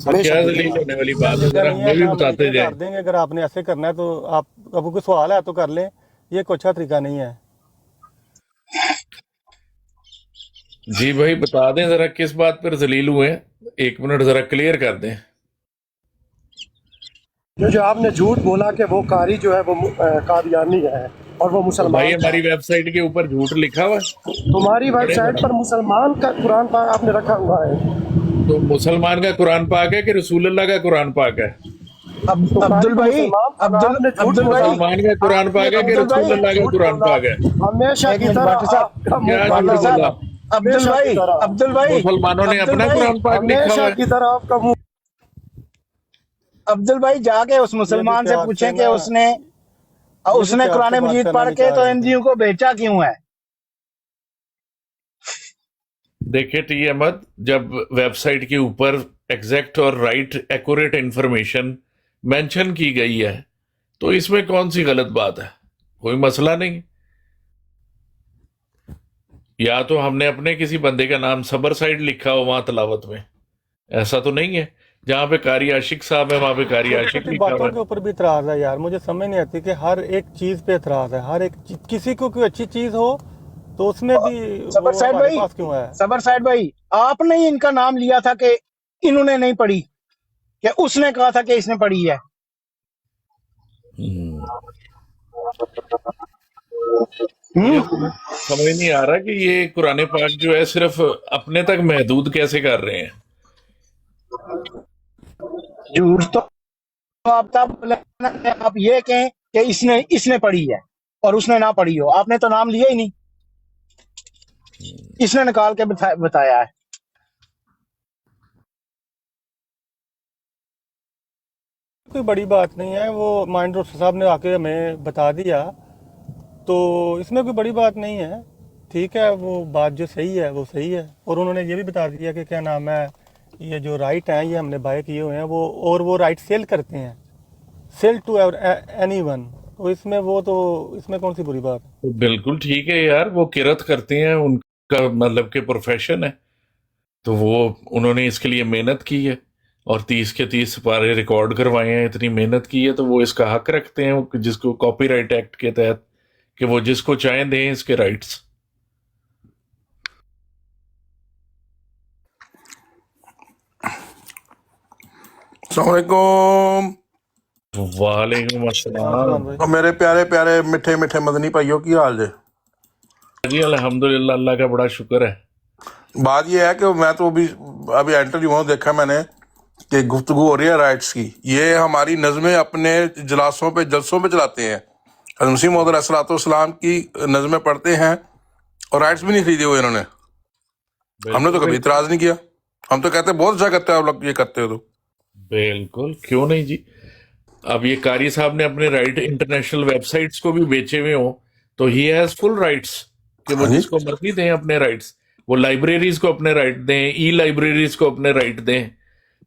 کیا دلیل ہونے والی بات ہے، ذرا ہمیں بھی بتاتے جائیں۔ کر دیں گے، اگر آپ نے ایسے کرنا ہے تو آپ اب کوئی سوال ہے تو کر لیں، یہ کوئی اچھا طریقہ نہیں ہے۔ جی بھائی بتا دیں ذرا کس بات پر ذلیل ہوئے ہیں، 1 منٹ ذرا کلیئر کر دیں۔ جو آپ نے جھوٹ بولا کہ وہ قاری جو ہے وہ قادیانی ہے اور وہ تو مسلمان بھائی ہے۔ ہماری ویب سائٹ کے اوپر جھوٹ لکھا ہوا ہے، تمہاری ویب پڑھیں سائٹ ذرا۔ پر مسلمان کا قرآن پاک آپ نے رکھا ہوا ہے۔ تو مسلمان کا قرآن پاک ہے کہ رسول اللہ کا قرآن پاک ہے؟ عبدل بھائی عبدل بھائی مسلمان کا قرآن پاک ہے کہ عبدل رسول بھائی اللہ کا قرآن پاک ہے؟ ہمیشہ ایک کی منٹ طرح بھٹی صاحب، آپ کا کیا منہ جھوٹ کالا بولا؟ ہوگا۔ عبدل بھائی مسلمانوں نے عبدل اپنا بھائی قرآن پاک لکھا ہوا ہمیشہ ہے۔ کی طرح آپ کا منہ عبدل بھائی جا کے اس مسلمان سے پوچھیں کہ اس نے قرآن مجید پڑھ کے تو ہندیوں کو بیچا کیوں ہے؟ دیکھیں ٹی احمد، جب ویب سائٹ کے اوپر ایگزیکٹ اور رائٹ ایکوریٹ انفارمیشن مینشن کی گئی ہے تو اس میں کون سی غلط بات ہے؟ کوئی مسئلہ نہیں۔ یا تو ہم نے اپنے کسی بندے کا نام صبر سائڈ لکھا ہو وہاں تلاوت میں، ایسا تو نہیں ہے۔ جہاں پہ قاری عاشق صاحب ہے وہاں پہ قاری عاشق لکھا ہوا باتوں کے ہے۔ اوپر بھی اعتراض ہے یار، مجھے سمجھ نہیں آتی کہ ہر ایک چیز پہ اعتراض ہے، ہر ایک کسی کو کوئی اچھی چیز ہو تو اس میں بھی صبر وہ سائڈ ہمارے بھائی پاس کیوں ہے؟ صبر سائڈ بھائی آپ نے ہی ان کا نام لیا تھا کہ انہوں نے نہیں پڑھی، کہ اس نے کہا تھا کہ اس نے پڑھی ہے۔ مجھے سمجھ نہیں آ رہا کہ یہ قرآن پاک جو ہے صرف اپنے تک محدود کیسے کر رہے ہیں۔ جھوٹ تو آپ یہ کہیں کہ اس نے پڑھی ہے اور اس نے نہ پڑھی ہو، آپ نے تو نام لیا ہی نہیں، اس نے نکال کے بتایا ہے۔ کوئی بڑی بات نہیں ہے، وہ مائنڈ ڈاکٹر صاحب نے آ کے ہمیں بتا دیا تو اس میں کوئی بڑی بات نہیں ہے، ٹھیک ہے، وہ بات جو صحیح ہے وہ صحیح ہے۔ اور انہوں نے یہ بھی بتا دیا کہ کیا نام ہے، یہ جو رائٹ ہیں یہ ہم نے بائی کیے ہوئے ہیں وہ، اور وہ رائٹ سیل کرتے ہیں، سیل ٹو اینی ون، تو اس میں وہ تو اس میں کون سی بری بات ہے؟ تو بالکل ٹھیک ہے یار، وہ قرت کرتے ہیں، ان کا مطلب کہ پروفیشن ہے، تو وہ انہوں نے اس کے لیے محنت کی ہے اور 30 کے 30 سپارے ریکارڈ کروائے ہیں، اتنی محنت کی ہے تو وہ اس کا حق رکھتے ہیں، جس کو کاپی رائٹ ایکٹ کے تحت کہ وہ جس کو چاہیں دیں اس کے رائٹس۔ السلام علیکم وعلیکم السلام بھائی اور میرے پیارے پیارے میٹھے میٹھے مدنی بھائیوں کی حال جے؟ جی الحمدللہ، اللہ کا بڑا شکر ہے۔ بات یہ ہے کہ میں تو ابھی انٹر ہوا ہوں، دیکھا میں نے کہ گفتگو ہو رہی ہے رائٹس کی۔ یہ ہماری نظمیں اپنے جلسوں پہ چلاتے ہیں، حضرت مسیح موعود علیہ الصلوۃ والسلام کی نظمیں پڑھتے ہیں اور رائٹس بھی نہیں خریدے ہوئے انہوں نے۔ ہم نے تو کبھی اعتراض نہیں کیا، ہم تو کہتے ہیں بہت اچھا کرتے ہیں آپ لوگ یہ کرتے ہو تو۔ بالکل، کیوں نہیں جی۔ اب یہ قاری صاحب نے اپنے رائٹ انٹرنیشنل ویب سائٹس کو بھی بیچے ہوئے ہوں تو ہی ہیز فل رائٹس کہ وہ ہاں جی، جس کو مرضی دیں اپنے رائٹس، وہ لائبریریز کو اپنے رائٹ دیں، ای لائبریریز کو اپنے رائٹ دیں،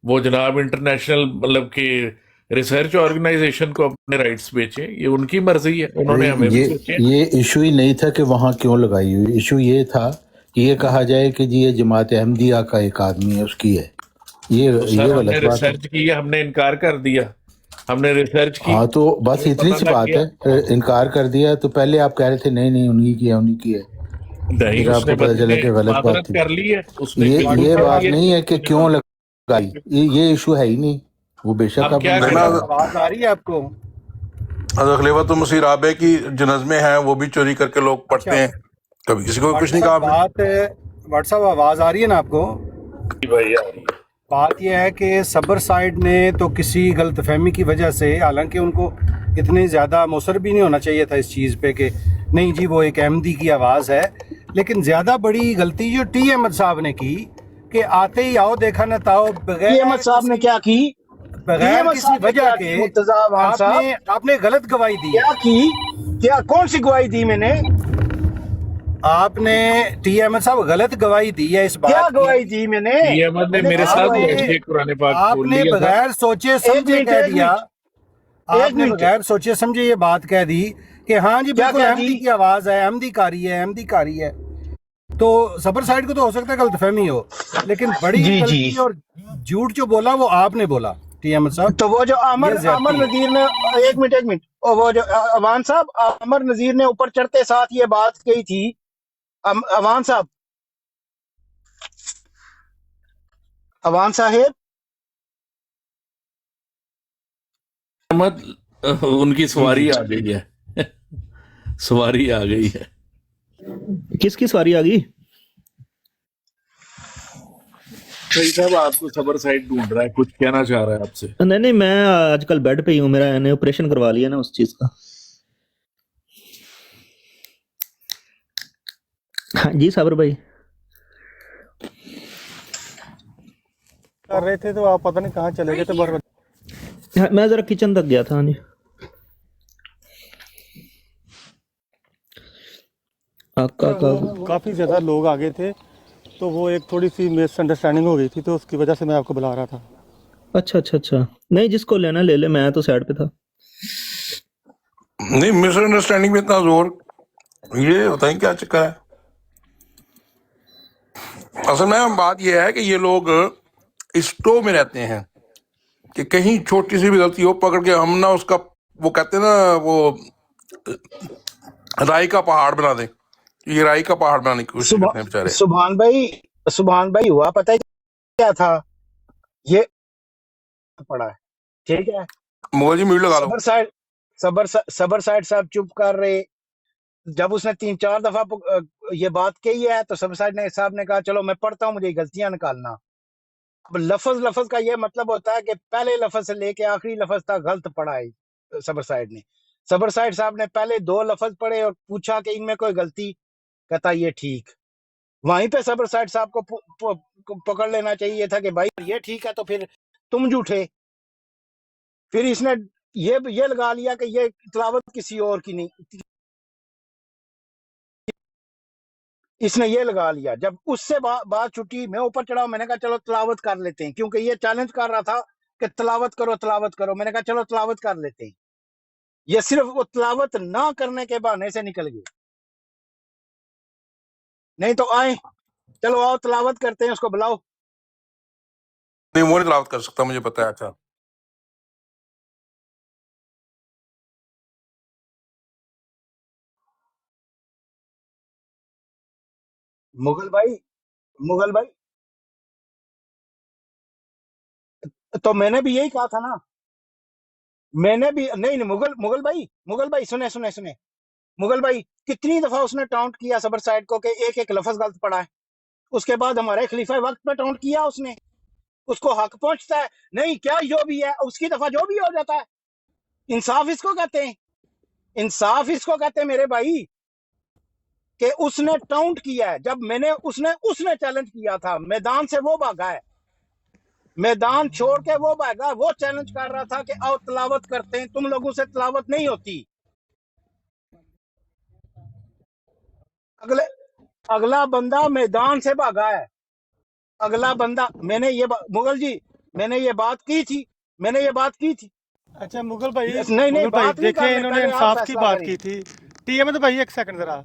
وہ جناب انٹرنیشنل مطلب کہ ریسرچ آرگنائزیشن کو اپنے رائٹس بیچیں، یہ ان کی مرضی ہے، انہوں نے ہمیں بھی بیچے۔ یہ ایشو ہی نہیں تھا کہ وہاں کیوں لگائی ہوئی، ایشو یہ تھا کہ یہ کہا جائے کہ جی یہ جماعت احمدیہ کا ایک آدمی ہے، اس کی ہے، تو یہ سر ہم نے غلط بات ہے۔ ریسرچ کی، ہم نے انکار کر دیا، ہم نے ریسرچ کی، ہاں تو بس ہمیں اتنی پتہ سی لگ بات گیا۔ ہے، انکار کر دیا تو پہلے آپ کہہ رہے تھے نہیں انہی کی ہے انہی کی ہے، نہیں، پھر اس آپ نے کو پتہ چلا کہ غلط بات معذرت تھی۔ کر لی ہے، اس نے یہ بالکل کر بات لی نہیں ہے کہ ہے۔ کیوں لگائی، یہ ایشو ہے ہی نہیں، وہ بے شک اب آپ کیا دیکھنا کریں؟ آواز آ رہی ہے آپ کو؟ حضرت خلیفۃ المسیح رابع کی جو نظمیں ہیں وہ بھی چوری کر کے لوگ پڑھتے ہیں، کبھی کسی کو کچھ نہیں کہا آپ نے۔ واٹس صاحب آواز آ رہی ہے نا آپ کو؟ بھائی آ رہی ہے۔ بات یہ ہے کہ صبر سائڈ نے تو کسی غلط فہمی کی وجہ سے، حالانکہ ان کو اتنے زیادہ مصر بھی نہیں ہونا چاہیے تھا اس چیز پہ کہ نہیں جی وہ ایک احمدی کی آواز ہے، لیکن زیادہ بڑی غلطی جو ٹی احمد صاحب نے کی کہ آتے ہی آؤ دیکھا نہ تاؤ، ٹی احمد صاحب نے کیا کی؟ بغیر کسی وجہ کے آپ نے غلط گواہی دی ہے۔ کیا کون سی گواہی دی میں نے؟ آپ نے ٹی احمد صاحب غلط گواہی دی ہے اس بات کیا کی۔ گواہی دی میں نے؟ ٹی احمد نے میرے ساتھ بیٹھ کے قرآن پاک آپ کھول نے لیا تھا۔ بغیر سوچے سمجھے کہہ دیا، آپ نے بغیر سوچے سمجھے یہ بات کہہ دی کہ ہاں جی بالکل احمدی کی آواز ہے، احمدی کاری ہے، احمدی کاری ہے۔ تو صبر سائڈ کو تو ہو سکتا ہے غلط فہمی ہو، لیکن بڑی جی جی غلطی اور جھوٹ جو بولا وہ آپ نے بولا ٹی احمد صاحب، تو وہ جو یہ عامر زیادتی ہے۔ نذیر نے، ایک منٹ، اور وہ جو اوان صاحب، عامر نذیر نے اوپر چڑھتے ساتھ یہ بات کہی تھی، اوان صاحب، اوان صاحب، احمد ان کی جی سواری آ گئی ہے، سواری آ گئی ہے۔ کس کی سواری آ گئی؟ صحیح صاحب آپ کو صبر سائڈ ڈھونڈ رہا ہے، کچھ کہنا چاہ رہا ہے آپ سے۔ نہیں میں آج کل بیڈ پہ ہی ہوں، میرا نے آپریشن کروا لیا نا اس چیز کا۔ ہاں جی صابر بھائی، کر رہے تھے تو آپ پتہ نہیں کہاں چلے گئے تھے میں ذرا کچن تک گیا تھا۔ ہاں جی آقا کا کافی زیادہ لوگ آ گئے تھے، تو وہ ایک تھوڑی سی مس انڈرسٹینڈنگ ہو گئی تھی، تو اس کی وجہ سے میں آپ کو بلا رہا تھا۔ اچھا نہیں، جس کو لینا لے لے، میں تو سائڈ پہ تھا۔ نہیں، مس انڈرسٹینڈنگ میں اتنا زور، یہ بتائیں کیا چکر ہے؟ اصل میں بات یہ ہے کہ یہ لوگ اسٹو میں رہتے ہیں کہ کہیں چھوٹی سی بھی غلطی ہو پکڑ کے ہم نہ اس کا، وہ کہتے ہیں نا، وہ رائی کا پہاڑ بنا دیں، یہ رائی کا پہاڑ بنانے کی کوشش کرتے ہیں بیچارے۔ سبحان بھائی ہوا پتہ ہے کیا تھا؟ یہ پڑا ہے، ٹھیک ہے، مغل جی میوٹ لگا لو۔ صبر سائڈ صاحب چپ کر رہے، جب اس نے 3-4 دفعہ یہ بات کہی ہے تو صبر سائڈ صاحب نے کہا چلو میں پڑھتا ہوں، مجھے غلطیاں نکالنا۔ اب لفظ کا یہ مطلب ہوتا ہے کہ پہلے لفظ سے لے کے آخری لفظ تک غلط پڑھا ہے صبر سائڈ نے۔ صبر سائڈ صاحب نے پہلے 2 لفظ پڑھے اور پوچھا کہ ان میں کوئی غلطی، کہتا یہ ٹھیک۔ وہیں پہ صبر سائڈ صاحب کو پکڑ لینا چاہیے تھا کہ بھائی یہ ٹھیک ہے تو پھر تم جھوٹے۔ پھر اس نے یہ لگا لیا کہ یہ تلاوت کسی اور کی نہیں، اس نے یہ لگا لیا۔ جب اس سے بات چھٹی، میں اوپر چڑھا، میں نے کہا چلو تلاوت کر لیتے ہیں، کیونکہ یہ چیلنج کر رہا تھا کہ تلاوت کرو، میں نے کہا چلو تلاوت کر لیتے ہیں۔ یہ صرف وہ تلاوت نہ کرنے کے بہانے سے نکل گئے، نہیں تو آئیں چلو آؤ تلاوت کرتے ہیں، اس کو بلاؤ۔ نہیں، وہ نہیں تلاوت کر سکتا، مجھے پتا ہے۔ اچھا، مغل بھائی تو میں نے بھی یہی کہا تھا نا، میں نے بھی نہیں مغل بھائی سنے مغل بھائی، کتنی دفعہ اس نے ٹاؤنٹ کیا صبر سائڈ کو کہ ایک لفظ غلط پڑا ہے، اس کے بعد ہمارے خلیفہ وقت پہ ٹاؤنٹ کیا اس نے، اس کو حق پہنچتا ہے نہیں کیا جو بھی ہے، اس کی دفعہ جو بھی ہو جاتا ہے۔ انصاف اس کو کہتے ہیں، انصاف اس کو کہتے ہیں میرے بھائی، کہ اس نے ٹاؤنٹ کیا ہے۔ جب اس نے چیلنج کیا تھا، میدان سے وہ بھاگا ہے، میدان چھوڑ کے وہ بھاگا، وہ چیلنج کر رہا تھا کہ آؤ تلاوت کرتے ہیں، تم لوگوں سے تلاوت نہیں ہوتی۔ اگلا بندہ میدان سے بھاگا ہے، اگلا بندہ، میں نے یہ مغل جی میں نے یہ بات کی تھی۔ اچھا مغل بھائی، نہیں بات نہیں دیکھیں کر رہے، انہوں نے پہلے آپ انصاف کی فیصلہ بات کریں، کی تھی۔ ٹی احمد بھائی ایک سیکنڈ ذرا،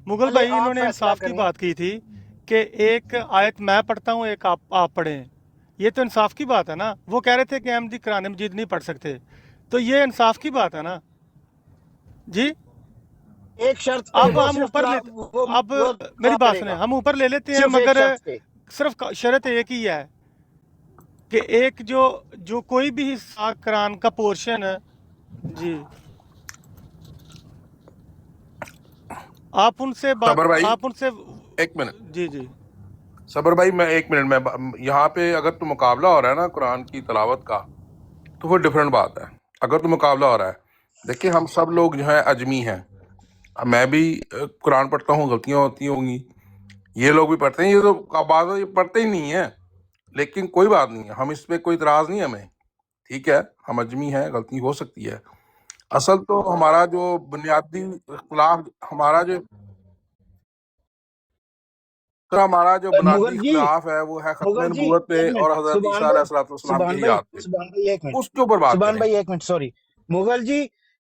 مغل پہلے بھائی انہوں آپ نے فیصلہ انصاف کی کریں۔ بات کی تھی کہ ایک آیت میں پڑھتا ہوں، ایک آپ پڑھیں، یہ تو انصاف کی بات ہے نا۔ وہ کہہ رہے تھے کہ احمدی قرآن مجید نہیں پڑھ سکتے، تو یہ انصاف کی بات ہے نا جی۔ ایک شرط پہ اب وہ ہم صرف اوپر لے، اب وہ میری دعا بات کرے سنیں، گا ہم اوپر لے لیتے ہیں، صرف ایک مگر شرط پہ۔ صرف شرط ایک ہی ہے کہ ایک جو کوئی بھی حصہ قرآن کا پورشن جی، آپ ان سے صبر بھائی ایک منٹ، جی صبر بھائی میں 1 منٹ میں یہاں پہ اگر تو مقابلہ ہو رہا ہے نا قرآن کی تلاوت کا، تو وہ ڈفرینٹ بات ہے۔ اگر تو مقابلہ ہو رہا ہے، دیکھیں ہم سب لوگ جو ہیں اجمی ہیں، میں بھی قرآن پڑھتا ہوں، غلطیاں ہوتی ہوں گی، یہ لوگ بھی پڑھتے ہیں، یہ تو بعض یہ پڑھتے ہی نہیں ہیں، لیکن کوئی بات نہیں ہے، ہم اس پہ کوئی اعتراض نہیں ہمیں، ٹھیک ہے، ہم اجمی ہیں، غلطی ہو سکتی ہے۔ اصل تو ہمارا جو بنیادی اختلاف، ہمارا جو بنیادی اختلاف ہے وہ ہے ختم مغل جی نبوت پہ ایک منٹ، اور حضرت عیسیٰ علیہ السلام کی حیات پہ، سبحان بھائی ایک منٹ، اس کے اوپر بات کریں۔ سوری مغل جی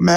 ਮੈਂ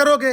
ਕਰੋਗੇ,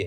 ਹੈ,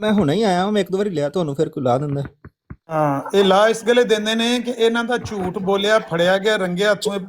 ਮੈਂ ਹੁਣੇ ਹੀ ਆਇਆ ਹਾਂ, ਮੈਂ ਇੱਕ ਦੋ ਵਾਰੀ ਲਿਆ ਤੁਹਾਨੂੰ, ਫਿਰ ਕੋਈ ਲਾ ਦਿੰਦਾ। ਹਾਂ, ਇਹ ਲਾ ਇਸ ਗਲੇ ਦਿੰਦੇ ਨੇ ਕਿ ਇਹਨਾਂ ਦਾ ਝੂਠ ਬੋਲਿਆ ਫੜਿਆ ਗਿਆ, ਰੰਗੇ ਹੱਥੋਂ ਇਹ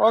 ਉਹ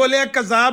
ਬੋਲਿਆ ਕਜ਼ਾਬ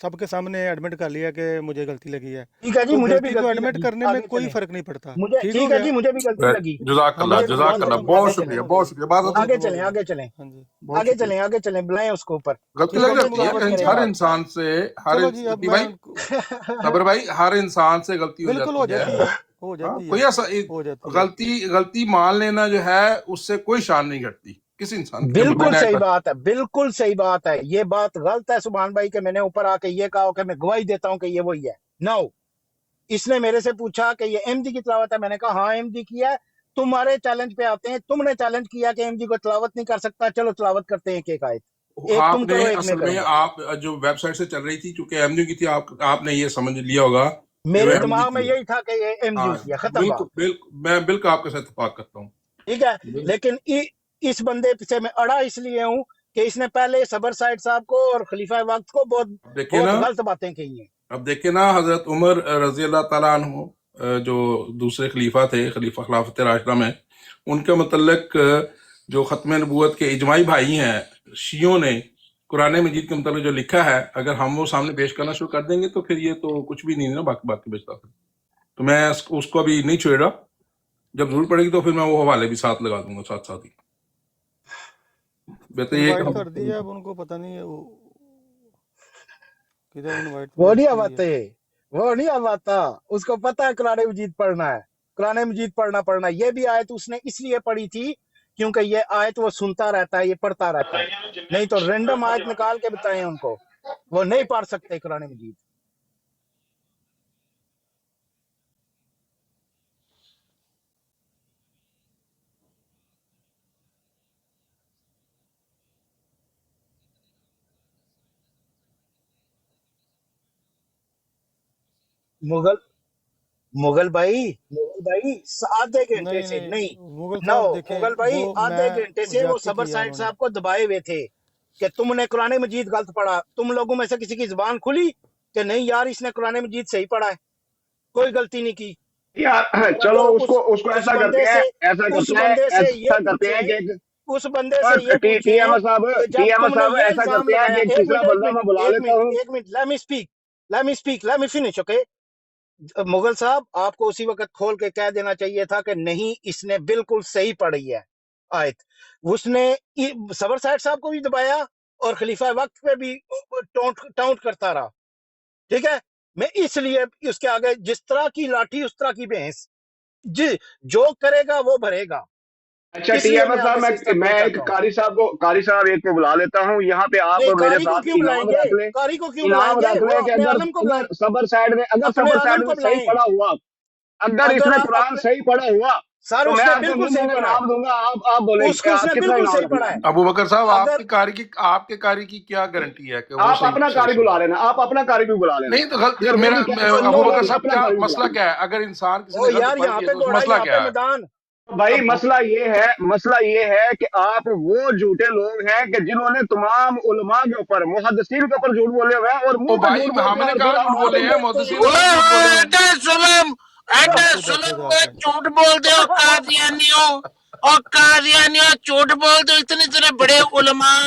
سب کے سامنے ایڈمٹ کر لیا کہ مجھے غلطی لگی ہے ٹھیک ہے جی تو مجھے بھی غلطی کو غلطی ایڈمٹ لگی کرنے میں آگے کوئی چلیں فرق نہیں پڑتا مجھے ٹھیک ہو ٹھیک ہے گیا جی مجھے بھی غلطی لگی جزاک اللہ ہمارے مجھے بھی جزاک غلطی اللہ لگی ہو بہت آگے گیا چلیں شکریہ ہو بہت گیا شکریہ بات ہو آگے گیا ہو چلیں گیا آگے چلیں ہاں جی بہت آگے شکریہ چلیں آگے چلیں بلائیں اس کو اوپر غلطی جس لگ کو بھی غلطی جاتی تلاوت ہے کرے مجھے ہر گا انسان سے چلو جی اب لطیف میں بھائی صبر بھائی ہر انسان سے غلطی ہو بالکل جاتی ہو ہے جاتی ہے ہو ہاں جاتی ہے کوئی ایسا ہو جاتی ہے غلطی مان لینا جو ہے اس سے کوئی شان نہیں گھٹتی کسی انسان کی بالکل میں صحیح بات ہے بالکل صحیح بات ہے یہ بات غلط ہے سبحان بھائی کہ میں نے اوپر آ کے یہ کہا کہ میں گواہی دیتا ہوں کہ یہ وہی ہے نو اس نے میرے سے پوچھا کہ یہ احمدی کی تلاوت ہے میں نے کہا ہاں احمدی کی ہے تمہارے چیلنج پہ آتے ہیں تم نے چیلنج کیا کہ احمدی کو تلاوت نہیں کر سکتا چلو تلاوت کرتے ہیں ایک آیت ایک آپ تم نے کرو ایک میں اصل کروں میں گا آپ جو ویب سائٹ سے چل رہی تھی چونکہ احمدیوں کی تھی آپ نے یہ سمجھ لیا ہوگا کہ وہ میرے احمدی دماغ میں کی ہے یہی تھا کہ یہ ہاں احمدیوں کی ہے ختم بالکل بات بالکل میں بالکل آپ کے ساتھ اتفاق کرتا ہوں ٹھیک ہے لیکن اس بندے سے میں اڑا اس لیے ہوں کہ اس نے پہلے صبر سائد صاحب کو اور خلیفہ وقت کو بہت اب دیکھیں بہت نا غلط باتیں کہی ہیں اب دیکھیں نا حضرت عمر رضی اللہ تعالیٰ عنہ جو دوسرے خلیفہ تھے خلیفہ خلافت راشدہ میں ان کے متعلق جو ختم نبوت کے اجماعی بھائی ہیں شیعوں نے قرآن مجید کے متعلق جو لکھا ہے اگر ہم وہ سامنے پیش کرنا شروع کر دیں گے تو پھر یہ تو کچھ بھی نہیں ہے نا باقی بچتا تو میں اس کو ابھی نہیں چھوڑ رہا جب ضرورت پڑے گی تو پھر میں وہ حوالے بھی ساتھ لگا دوں گا ساتھ ساتھ ہی بہتر یہ ہے کہ انوائٹ کر ہم دیا اب ان کو پتہ نہیں ہے وہ کدھر انوائٹ وہ بھیج نہیں دی ہے آواتے وہ نہیں آواتا اس کو پتا ہے قرآن مجید پڑھنا ہے قرآن مجید پڑھنا یہ بھی آیت اس نے اس لیے پڑھی تھی کیونکہ یہ آیت وہ سنتا رہتا ہے یہ پڑھتا رہتا ہے نہیں تو رینڈم آیت نکال کے بتائیں ان کو وہ نہیں پڑھ سکتے قرآن مجید مغل بھائی آدھے گھنٹے نہیں سے نہیں نہیں مغل نو صاحب دیکھیں مغل بھائی وہ آدھے میں گھنٹے سے وہ زیادتی صبر کیا سائد انہوں نے صاحب کو دبائے ہوئے تھے کہ تم نے قرآن مجید غلط پڑھا تم لوگوں میں سے کسی کی زبان کھلی کہ نہیں یار اس نے قرآن مجید صحیح پڑھا ہے کوئی غلطی نہیں کی یار اور چلو اگر اس کو ایسا کرتے ہیں سے یہ پوچھے کہ اس بندے سے یہ ٹی پوچھیں احمد صاحب کہ جب تم نے یہ ایسا الزام کرتے ہیں لگایا کہ ایک تیسرا بندہ میں بلا ایک لیتا منٹ ہوں ایک minute let me finish okay Mughal صاحب آپ کو اسی وقت کھول کے کہہ دینا چاہیے تھا کہ نہیں اس نے بالکل صحیح پڑھی ہے آیت اس نے صبر صاحب صاحب کو بھی دبایا اور خلیفہ وقت پہ بھی ٹاؤنٹ کرتا رہا ٹھیک ہے میں اس لیے اس کے آگے جس طرح کی لاٹھی اس طرح کی بھینس جی جو کرے گا وہ بھرے گا اچھا اس ٹی لیے احمد میں صاحب آگے سے اس طرح میں بول ایک چلتا ہوں قاری صاحب ایک کو بلا لیتا ہوں یہاں پہ آپ نہیں میرے قاری کو ساتھ کیوں بلائیں انعام گے رکھ لیں قاری کو کیوں بلائیں گے وہ کہ اپنے عالم کو بلائیں اگر اپنے صبر عالم سائڈ کو میں صحیح بلائیں پڑا ہوا اگر اس اگر نے آپ قرآن اپنے صحیح پڑھا ہوا سر تو اس میں نے آپ کو بالکل صحیح منہ میں پڑھا انعام ہے دوں گا آپ بولیں اس کو اس نے کتنا بالکل انعام صحیح رکھنا پڑھا ہے ہے ابو بکر صاحب اگر آپ کے قاری کی کیا گارنٹی ہے کہ وہ آپ صحیح اپنا صحیح قاری سن بلا رہا ہے لینا آپ اپنا قاری بھی بلا لینا نہیں تو غلط اگر وہ میرا بھی کہہ ابو سکتا نو ہے بکر تو صاحب اپنا کیا قاری بھی بلا مسئلہ لینا کیا ہے اگر انسان کسی او نے غلط یار پڑھ یہاں لیا پہ تو اس گھوڑا مسئلہ یہاں پہ کیا ہے میدان بھائی اب مسئلہ یہ ہے کہ آپ وہ جھوٹے لوگ ہیں کہ جنہوں نے تمام علماء کے اوپر محدثین کے اوپر جھوٹ بولے ہوئے ہیں اور او منہ پہ بھائی جھوٹ بولتے ہم ہیں نے اور کہاں پھر جھوٹ ہمارے بولے ہیں تو محدثین یہ نے تو جھوٹ بولے ہوئے ہیں بیٹھے بیٹھے جا کے جھوٹ بول دے ہو قادیانیوں اور قادیانیوں جھوٹ بول دو اتنے بڑے علماء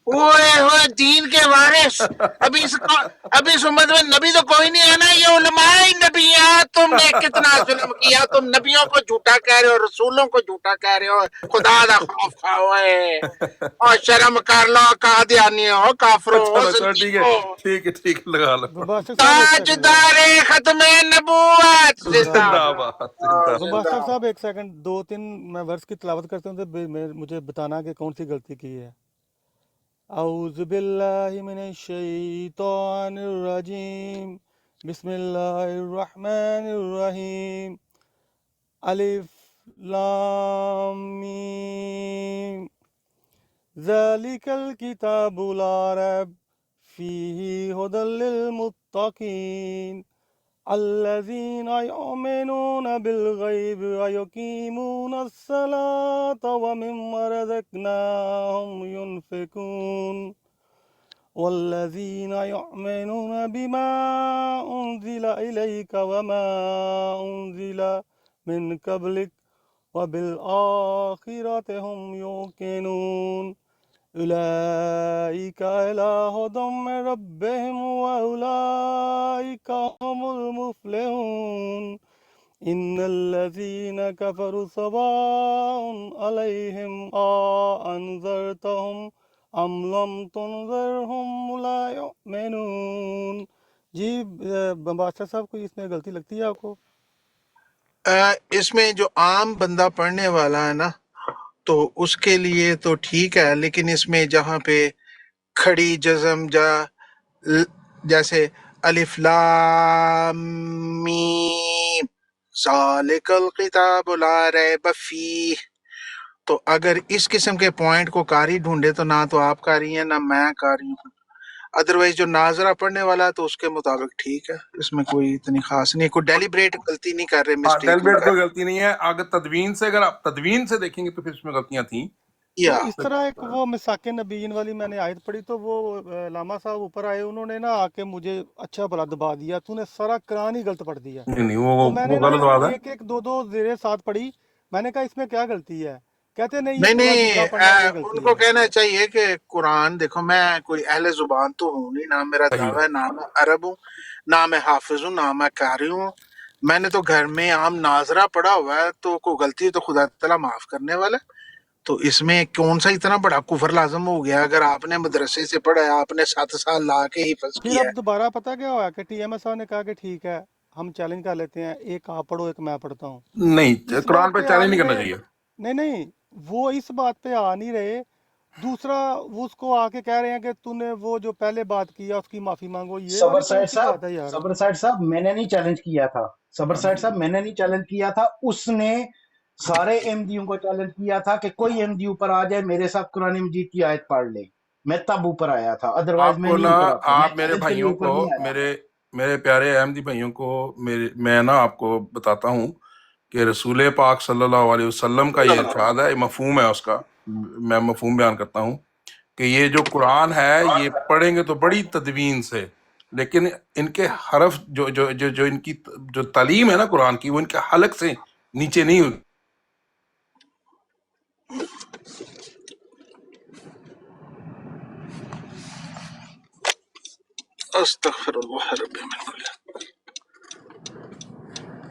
اوئے ہوئے دین کے وارث ابھی اس امت میں نبی تو کوئی نہیں ہے نا یہ علماء ہی نبی ہیں تم نے کتنا ظلم کیا تم نبیوں کو جھوٹا کہہ رہے ہو رسولوں کو جھوٹا کہہ رہے ہو خدا دا خوف کھاؤ اور شرم کر لو قادیانیوں کافروں چلو چلو زندیقوں ٹھیک ہے لگا لو مباشر صاحب ایک سیکنڈ ذرا تاجدار ختم نبوت زندہ زندہ زندہ باد باد زندہ مباشر صاحب ایک سیکنڈ دو تین میں ورس کی تلاوت کرتا ہوں تو مجھے بتانا کہ کون سی غلطی کی ہے اعوذ باللہ من الشیطان الرجیم بسم اللہ الرحمن الرحیم الف لام میم ذالک الکتاب لا ریب فیہ ھدی للمتقین الذین یؤمنون بالغیب ویقیمون الصلاة ومما رزقناہم ينفقون والذین یؤمنون بما انزل الیک وما انزل من قبلک وبالآخرة هم یوقنون اولئک علی ھدی من ربہم واولئک هم المفلحون ان الذین کفروا سواء علیہم انذرتهم ام لم تنذرهم لا یؤمنون. جی بادشاہ صاحب کوئی اس میں غلطی لگتی ہے آپ کو؟ اس میں جو عام بندہ پڑھنے والا ہے نا تو اس کے لیے تو ٹھیک ہے، لیکن اس میں جہاں پہ کھڑی جزم جیسے الف لام میم ذالک الکتاب لا ریب فیہ، تو اگر اس قسم کے پوائنٹ کو قاری ڈھونڈے تو نہ تو آپ قاری ہیں نہ میں قاری ہوں. ادروائز جو ناظرہ پڑھنے والا ہے تو اس کے مطابق ٹھیک ہے، اس میں کوئی اتنی خاص نہیں، کوئی ڈیلیبریٹ غلطی نہیں کر رہے، ہاں مسٹیک نہیں ڈیلیبریٹ کر کوئی غلطی نہیں ہے. اگر تدوین سے، اگر آپ تدوین سے دیکھیں گے تو پھر اس میں غلطیاں تھیں. رہے تو یا اس طرح ایک وہ مساک نبیین والی میں نے آیت پڑھی تو وہ علامہ صاحب اوپر آئے، انہوں نے نا آ کے مجھے اچھا بلا دبا دیا، تو نے سارا قرآن ہی غلط پڑھ دیا. نہیں نہیں، تو میں نے وہ نا غلط بات ہے. ایک ایک دو دو زیر ساتھ پڑھی، میں نے کہا اس میں کیا غلطی ہے؟ کہتے نہیں یہ نہیں پورا جملہ نہیں، پڑھنا یہ ان غلطی کو ہے. کہنا چاہیے کہ قرآن دیکھو، میں کوئی اہل زبان تو ہوں نہیں، نہ میرا صحیح دعویٰ ہے، نہ میں عرب ہوں، نہ میں حافظ ہوں، نہ میں قاری ہوں. میں نے تو گھر میں عام ناظرہ پڑھا ہوا ہے، تو کوئی غلطی ہے تو خدا تعالیٰ معاف کرنے والا ہے. تو اس میں کون سا اتنا بڑا کفر لازم ہو گیا؟ اگر آپ نے مدرسے سے پڑھا ہے، آپ نے 7 سال لا کے حفظ پھر کیا اب دوبارہ پتہ کیا ہوا کہ ٹی ایم ایس صاحب نے کہا کہ ٹھیک ہے ہم چیلنج کر لیتے ہیں، ایک آپ پڑھو ایک میں پڑھتا ہوں. ہے. نہیں، اس قرآن بات پہ پہ آ چیلنج نہیں نہیں کرنا رہے. چاہیے. نہیں وہ اس بات پہ آ نہیں رہے. دوسرا وہ اس کو آ کے کہہ رہے ہیں کہ تو نے وہ جو پہلے بات کیا اس کی معافی مانگو. یہ صبر والی کون سائڈ سی صاحب، بات ہے یار؟ صبر سائڈ صاحب میں نے نہیں چیلنج کیا تھا. صبر سائڈ صاحب میں نے نہیں چیلنج کیا تھا، اس نے سارے احمدیوں کو چیلنج کیا تھا کہ کوئی احمدی اوپر آ جائے میرے ساتھ قرآن مجید کی آیت پڑھ لے. میں تب اوپر آیا تھا، ادروائز آپ میں کو نہیں نا، اوپر آتا، میں آپ میرے چیلنج کے لیے بھائیوں اوپر کو، نہیں آیا. میرے پیارے احمدی بھائیوں کو، میں نا آپ کو بتاتا ہوں کہ رسول پاک صلی اللہ علیہ وسلم کا یہ ارشاد ہے، یہ مفہوم ہے اس کا. میں مفہوم بیان کرتا ہوں کہ یہ جو قرآن ہے یہ پڑھیں گے تو بڑی تدوین سے، لیکن ان کے حرف جو ان کی جو تعلیم ہے نا قرآن کی، وہ ان کے حلق سے نیچے نہیں ہوتی. استغفر اللہ رب من کل.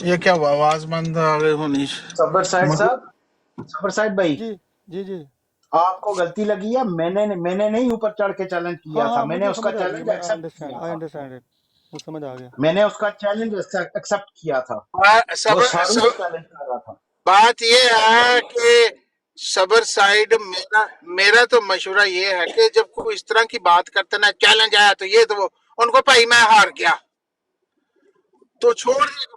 یہ کیا آواز بند آ گئی ہونی؟ صبر سائڈ صاحب، صبر سائڈ بھائی، جی جی آپ کو غلطی لگی ہے. میں نے نہیں اوپر چڑھ کے چیلنج ہاں کیا تھا، ہاں میں نے مجھے اس کا سمجھ آ گئی، چیلنج میں ایکسپٹ انڈرسٹینڈ کیا آئی تھا. انڈرسٹینڈ اٹ، مجھے سمجھ آ گیا. میں نے اس کا چیلنج ایکسپٹ کیا تھا. وہ ساروں کو چیلنج کر رہا تھا. بات یہ ہے کہ صبر سائڈ، میرا تو مشورہ یہ ہے کہ جب کوئی اس طرح کی بات کرتے نا، چیلنج آیا تو یہ تو وہ ان کو بھائی میں ہار گیا تو چھوڑ دیا کرو.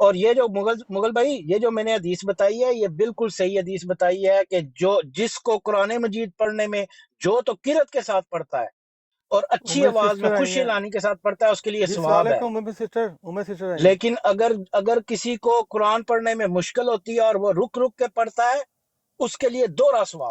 اور یہ جو مغل بھائی یہ جو میں نے حدیث بتائی ہے یہ بالکل صحیح حدیث بتائی ہے کہ جس کو قرآن مجید پڑھنے میں جو تو قرت کے ساتھ پڑھتا ہے اور اچھی عمر آواز میں سسٹر آئی خوشی ہیں لانی کے ساتھ پڑھتا ہے اس کے لیے جی، ثواب سوال ہے ہے. کہ عمر سسٹر آئی ہیں لیکن اگر کسی کو قرآن پڑھنے میں مشکل ہوتی ہے اور وہ رک رک کے پڑھتا ہے اس کے لیے دوہرا ثواب.